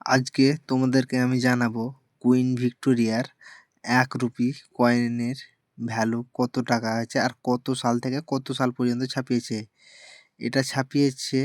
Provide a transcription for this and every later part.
আজকে তোমাদেরকে আমি জানাবো কুইন ভিক্টোরিয়ার ১ রুপি কয়েনের ভ্যালু কত টাকা আছে আর কত সাল থেকে কত সাল পর্যন্ত ছাপিয়েছে। এটা ছাপিয়েছে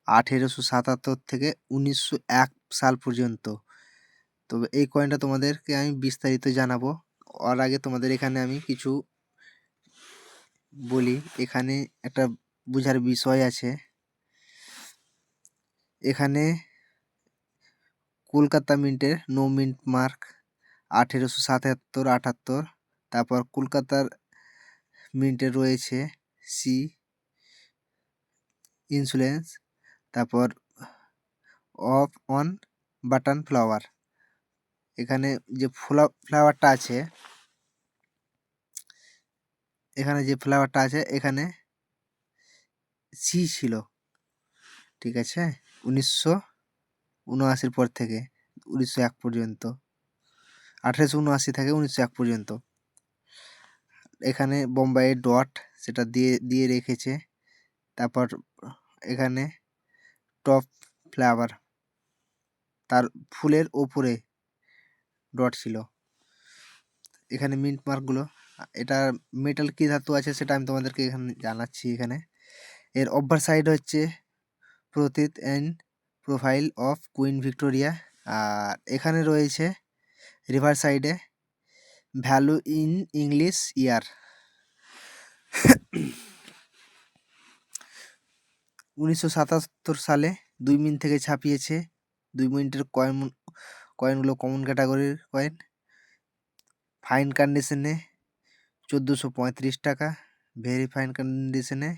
১৮৭৭ থেকে ১৯০১ সাল পর্যন্ত। তবে এই কয়েনটা তোমাদেরকে আমি বিস্তারিত জানাবো। ওর আগে তোমাদের এখানে আমি কিছু বলি। এখানে একটা বোঝার বিষয় আছে। এখানে কলকাতা মিন্টের নো মিন্ট মার্ক ১৮৭৭-৭৮। তারপর কলকাতার মিন্টে রয়েছে সি ইন্স্যুরেন্স। তারপর অফ অন বাটন ফ্লাওয়ার। এখানে যে ফ্লাওয়ারটা আছে এখানে সি ছিল, ঠিক আছে, ১৯৭৯ পর থেকে ১৯০১ পর্যন্ত, ১৮৭৯ থেকে ১৯০১ পর্যন্ত। এখানে বোম্বাইয়ের ডট সেটা দিয়ে রেখেছে। তারপর এখানে টপ ফ্লাওয়ার, তার ফুলের ওপরে ডট ছিল। এখানে মিন্ট মার্কগুলো, এটা মেটাল কী ধাতু আছে সেটা আমি তোমাদেরকে এখানে জানাচ্ছি। এখানে এর ওভার সাইড হচ্ছে portrait and profile of queen Victoria. আর এখানে রয়েছে রিভার সাইডে ভ্যালু ইন ইংলিশ ইয়ার। ১৯৭৭ সালে ২ মিনিট থেকে ছাপিয়েছে। ২ মিনিটের কয়েনগুলো কমন ক্যাটাগরির কয়েন। ফাইন কন্ডিশনে ১৪৩৫ টাকা, ভেরি ফাইন কন্ডিশনে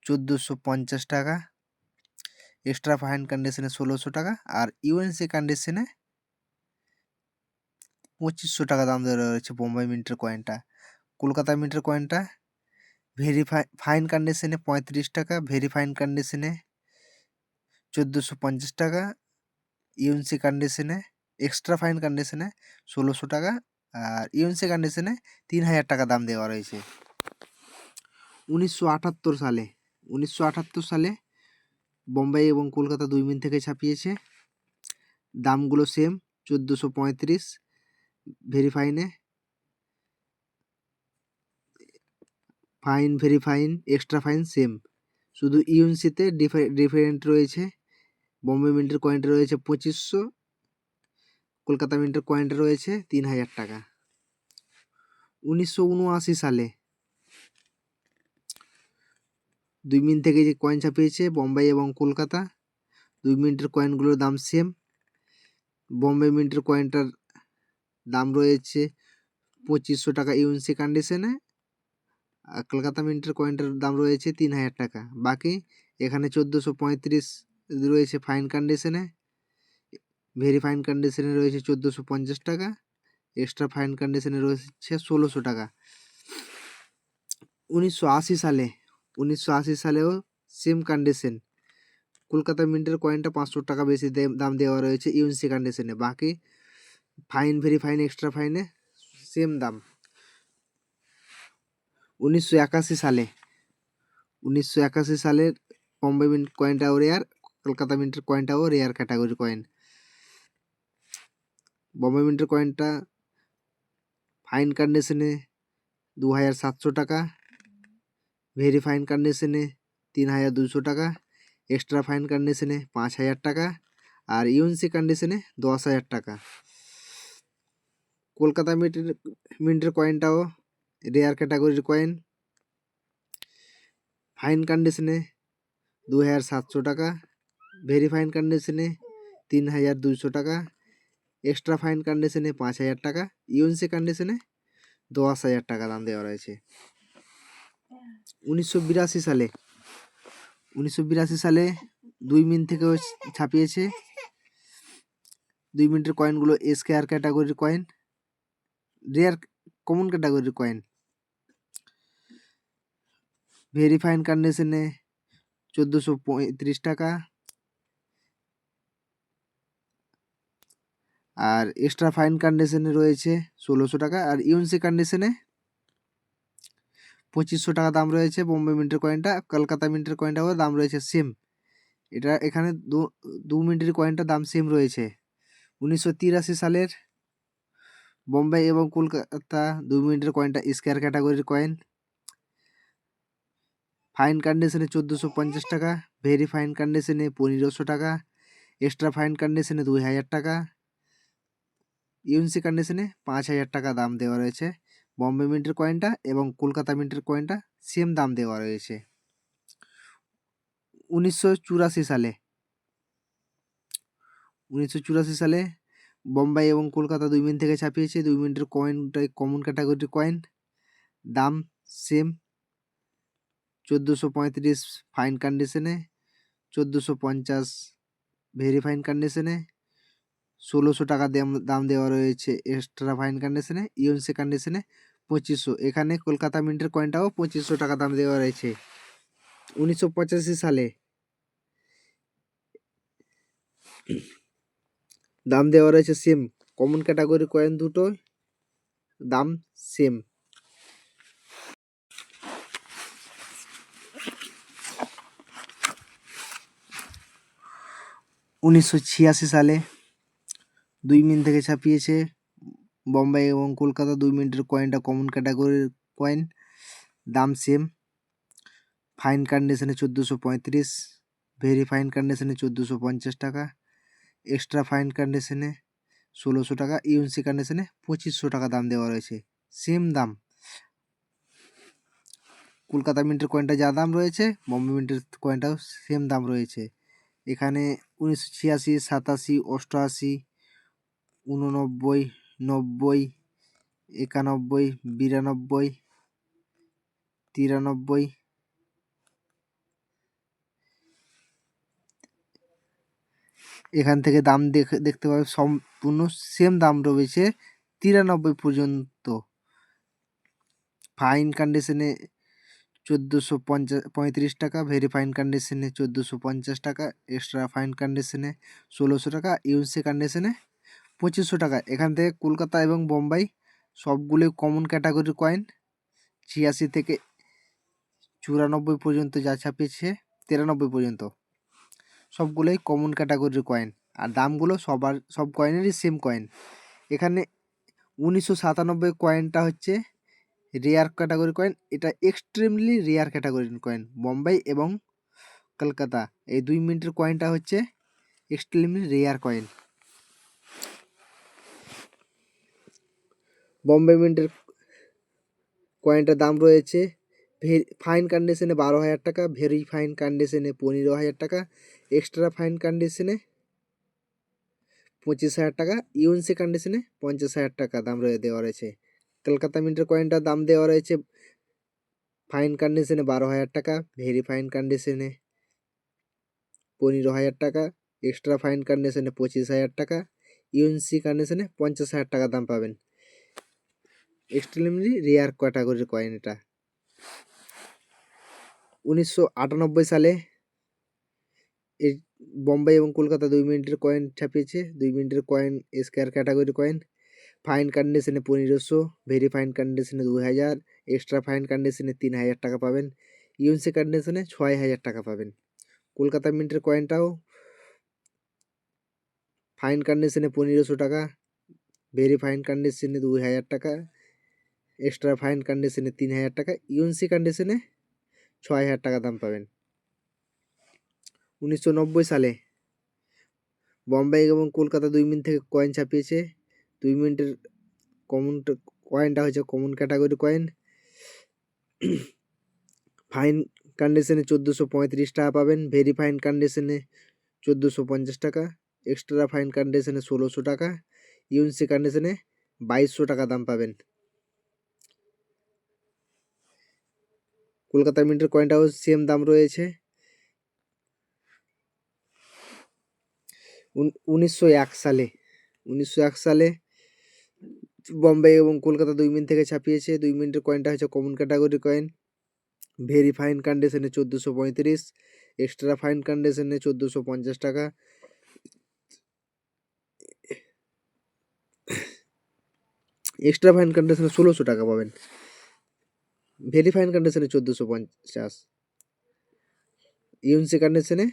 ১৪৫০ টাকা, এক্সট্রা ফাইন কন্ডিশনে ১৬০০ টাকা, আর ইউএনসি কন্ডিশনে ২৫০০ টাকা দাম দেওয়া রয়েছে বোম্বাই মিন্টের কয়েনটা। কলকাতা মিন্টের কয়েনটা ভেরি ফাইন কন্ডিশনে ৩৫ টাকা, ভেরি ফাইন কন্ডিশনে ১৪৫০ টাকা, ইউএনসি কন্ডিশনে এক্সট্রা ফাইন কন্ডিশনে ১৬০০ টাকা, আর ইউএনসি কন্ডিশনে ৩০০০ টাকা দাম দেওয়া রয়েছে। ১৯৭৮ সালে বোম্বাই এবং কলকাতা ২ মিনিট থেকে ছাপিয়েছে। দামগুলো সেম, ১৪৩৫ ভেরি ফাইনে, fine very fine extra fine same, শুধু ইউএনসিতে ডিফারেন্ট রয়েছে। বোম্বে মিন্টের কয়েনটা রয়েছে ২৫০০, কলকাতা মিন্টের কয়েনটা রয়েছে ৩০০০ টাকা। ১৯৭৯ সালে ২ মিনিট থেকে যে কয়েন ছাপিয়েছে বোম্বাই এবং কলকাতা, ২ মিনিটের কয়েনগুলোর দাম সেম। বোম্বে মিন্টের কয়েনটার দাম রয়েছে ২৫০০ টাকা ইউএনসি কন্ডিশনে, আর কলকাতা মিন্টের কয়েনটার দাম রয়েছে ৩০০০ টাকা। বাকি এখানে ১৪৩৫ রয়েছে ফাইন কন্ডিশনে, ভেরি ফাইন কন্ডিশনে রয়েছে ১৪৫০ টাকা, এক্সট্রা ফাইন কন্ডিশনে রয়েছে ১৬০০ টাকা। ১৯৮০ সালেও সেম কন্ডিশন, কলকাতা মিন্টের কয়েনটা ৫০০ টাকা বেশি দাম দেওয়া রয়েছে ইউএনসি কন্ডিশনে, বাকি ফাইন ভেরি ফাইন এক্সট্রা ফাইনে সেম দাম। ১৯৮১ সালের বোম্বে মিন্ট কয়েনটাও রেয়ার, কলকাতা মিন্টের কয়েনটাও রেয়ার ক্যাটাগরি কয়েন। বোম্বে মিন্টের কয়েনটা ফাইন কন্ডিশনে ২৭০০ টাকা, ভেরি ফাইন কন্ডিশনে ৩২০০ টাকা, এক্সট্রা ফাইন কন্ডিশনে ৫০০০ টাকা, আর ইউএনসি কন্ডিশনে ১০০০০ টাকা। কলকাতা মিন্টের কয়েনটাও রেয়ার ক্যাটাগরির কয়েন, ফাইন কন্ডিশনে ২৭০০ টাকা, ভেরি ফাইন কন্ডিশনে ৩২০০ টাকা, এক্সট্রা ফাইন কন্ডিশনে ৫০০০ টাকা, ইউএনসি কন্ডিশনে ১০০০০ টাকা দাম দেওয়া রয়েছে। ১৯৮২ সালে ২ মিনিট থেকেও ছাপিয়েছে। ২ মিনিটের কয়েনগুলো এসকেআর ক্যাটাগরির কয়েন, রেয়ার কমন ক্যাটাগরির কয়েন। ভেরি ফাইন কন্ডিশনে ১৪৩৫ টাকা, আর এক্সট্রা ফাইন কন্ডিশনে রয়েছে ১৬০০ টাকা, আর ইউএনসি কন্ডিশনে ২৫০০ টাকা দাম রয়েছে বোম্বে মিন্টের কয়েনটা। কলকাতা মিন্টের কয়েনটাও দাম রয়েছে সেম, এটা এখানে 2 মিনিটের কয়েনটার দাম সেম রয়েছে। 1983 সালের বোম্বাই এবং কলকাতা 2 মিনিটের কয়েনটা স্কোয়ার ক্যাটাগরির কয়েন। ফাইন কন্ডিশনে 1450 টাকা, ভেরি ফাইন কন্ডিশনে 1500 টাকা, এক্সট্রা ফাইন কন্ডিশনে 2000 টাকা, ইউএনসি কন্ডিশনে 5000 টাকা দাম দেওয়া রয়েছে। বম্বে মিন্টের কয়েনটা এবং কলকাতা মিন্টের কয়েনটা সেম দাম দেওয়া রয়েছে। 1984 সালে 1984 সালে বোম্বাই এবং কলকাতা 2 মিনিট থেকে ছাপিয়েছে। 2 মিনিটের কয়েনটাই কমন ক্যাটাগরির কয়েন, দাম সেম 1435 ফাইন কন্ডিশনে, 1450 ভেরি ফাইন কন্ডিশনে, 1600 টাকা দাম দেওয়া রয়েছে এক্সট্রা ফাইন কন্ডিশনে, ইউএনসি কন্ডিশনে 2500। এখানে কলকাতা মিন্টের কয়েনটাও 2500 টাকা দাম দেওয়া রয়েছে। 1985 সালে দাম দেওয়া রয়েছে সেম, কমন ক্যাটাগরি কয়েন দুটো দাম সেম। 1986 সালে 2 মিনিট থেকে ছাপিয়েছে বোম্বাই এবং কলকাতা 2 মিনিটের কয়েনটা কমন ক্যাটাগরির কয়েন, দাম সেম। ফাইন কন্ডিশনে 1435, ভেরি ফাইন কন্ডিশনে 1450 টাকা, এক্সট্রা ফাইন কন্ডিশনে 1600 টাকা, ইউএনসি কন্ডিশনে 2500 টাকা দাম দেওয়া রয়েছে। সেম দাম, কলকাতা মিন্টের কয়েনটা যা দাম রয়েছে বম্বে মিন্টের কয়েনটাও সেম দাম রয়েছে। এখানে 1986, 87, 88, 89, 90, 91, 92, 93, এখান থেকে দাম দেখতে পাবে সম্পূর্ণ সেম দাম রয়েছে 93 পর্যন্ত। ফাইন কন্ডিশনে 1435 টাকা, ভেরি ফাইন কন্ডিশনে 1450 টাকা, এক্সট্রা ফাইন কন্ডিশনে 1600 টাকা, ইউএনসি কন্ডিশনে 2500 টাকা। এখান থেকে কলকাতা এবং বোম্বাই সবগুলোই কমন ক্যাটাগরির কয়েন। 86 থেকে 94 পর্যন্ত যা ছাপিয়েছে, 93 পর্যন্ত সবগুলোই কমন ক্যাটাগরির কয়েন, আর দামগুলো সব কয়েনেরই সেম কয়েন। এখানে 1997 কয়েনটা হচ্ছে রেয়ার ক্যাটাগরি কয়েন, এটা এক্সট্রিমলি রেয়ার ক্যাটাগরির কয়েন। বোম্বাই এবং কলকাতা এই 2 মিনিটের কয়েনটা হচ্ছে এক্সট্রিমলি রেয়ার কয়েন। বোম্বে মিন্টের কয়েনটার দাম রয়েছে ফাইন কন্ডিশনে 12,000 টাকা, ভেরি ফাইন কন্ডিশনে 15,000 টাকা, এক্সট্রা ফাইন কন্ডিশনে 25,000 টাকা, ইউএনসি কন্ডিশনে 50,000 টাকা দাম দেওয়া রয়েছে। কলকাতা মিন্টের কয়েনটার দাম দেওয়া রয়েছে ফাইন কন্ডিশনে 12,000 টাকা, ভেরি ফাইন কন্ডিশনে 15,000 টাকা, এক্সট্রা ফাইন কন্ডিশনে 25,000 টাকা, ইউএনসি কন্ডিশনে 50,000 টাকা দাম পাবেন। এক্সট্রিমলি রেয়ার ক্যাটাগরির কয়েন এটা। 1998 সালে এই বোম্বাই এবং কলকাতা 2 মিনিটের কয়েন ছাপিয়েছে। 2 মিনিটের coin square category coin, fine কন্ডিশনে 1500, ভেরি ফাইন কন্ডিশনে 2000, এক্সট্রা ফাইন কন্ডিশনে 3000 টাকা পাবেন, ইউএনসি কন্ডিশনে 6000 টাকা পাবেন। কলকাতা মিন্টের কয়েনটাও ফাইন কন্ডিশনে 1500 টাকা, ভেরি ফাইন কন্ডিশনে 2000 টাকা, এক্সট্রা ফাইন কন্ডিশনে 3000 টাকা, ইউএনসি কন্ডিশনে 6000 টাকা দাম পাবেন। 1990 সালে বোম্বাই এবং কলকাতা 2 মিনিট থেকে কয়েন ছাপিয়েছে। 2 মিনিটের কয়েনটা হচ্ছে কমন ক্যাটাগরি কয়েন। ফাইন কন্ডিশনে 1435 টাকা পাবেন, ভেরি ফাইন কন্ডিশনে 1450 টাকা, এক্সট্রা ফাইন কন্ডিশনে 1600 টাকা, ইউএনসি কন্ডিশনে 2200 টাকা দাম পাবেন। কলকাতা মিন্টের কয়েনটাও সেম দাম রয়েছে। 1901 সালে বোম্বাই এবং কলকাতা 2 মিনিট থেকে ছাপিয়েছে। 2 মিনিটের কয়েনটা হচ্ছে common category coin, very fine কন্ডিশনে 1435, এক্সট্রা ফাইন কন্ডিশনে 1450 টাকা, এক্সট্রা ফাইন কন্ডিশনে 1600 টাকা পাবেন, ভেরি ফাইন কন্ডিশনে 1450, ইউএনসি কন্ডিশনে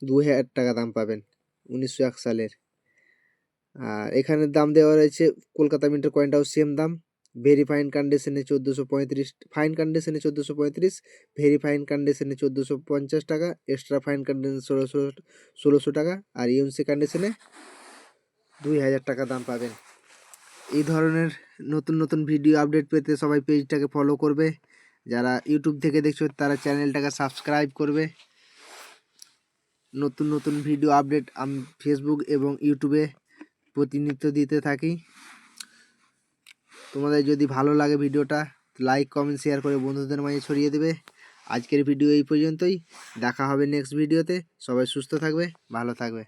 2000 টাকা দাম পাবেন 1901 সালের। আর এখানে দাম দেওয়া রয়েছে কলকাতা মিন্টের কয়েনটাও সেম দাম। ভেরি ফাইন কন্ডিশনে 1435, ফাইন কন্ডিশনে 1435, ভেরি ফাইন কন্ডিশনে 1450 টাকা, এক্সট্রা ফাইন কন্ডিশনে 1600 টাকা, আর ইউএনসি কন্ডিশনে 2000 টাকা দাম পাবেন। এই ধরনের নতুন নতুন ভিডিও আপডেট পেতে সবাই পেজটাকে ফলো করবে। যারা ইউটিউব থেকে দেখছো তারা চ্যানেলটাকে সাবস্ক্রাইব করবে। নতুন নতুন ভিডিও আপডেট আমি ফেসবুক এবং ইউটিউবে প্রতিনিয়ত দিতে থাকি। তোমাদের যদি ভালো লাগে ভিডিওটা লাইক কমেন্ট শেয়ার করে বন্ধুদের মাঝে ছড়িয়ে দেবে। আজকের ভিডিও এই পর্যন্তই, দেখা হবে নেক্সট ভিডিওতে। সবাই সুস্থ থাকবে, ভালো থাকবে।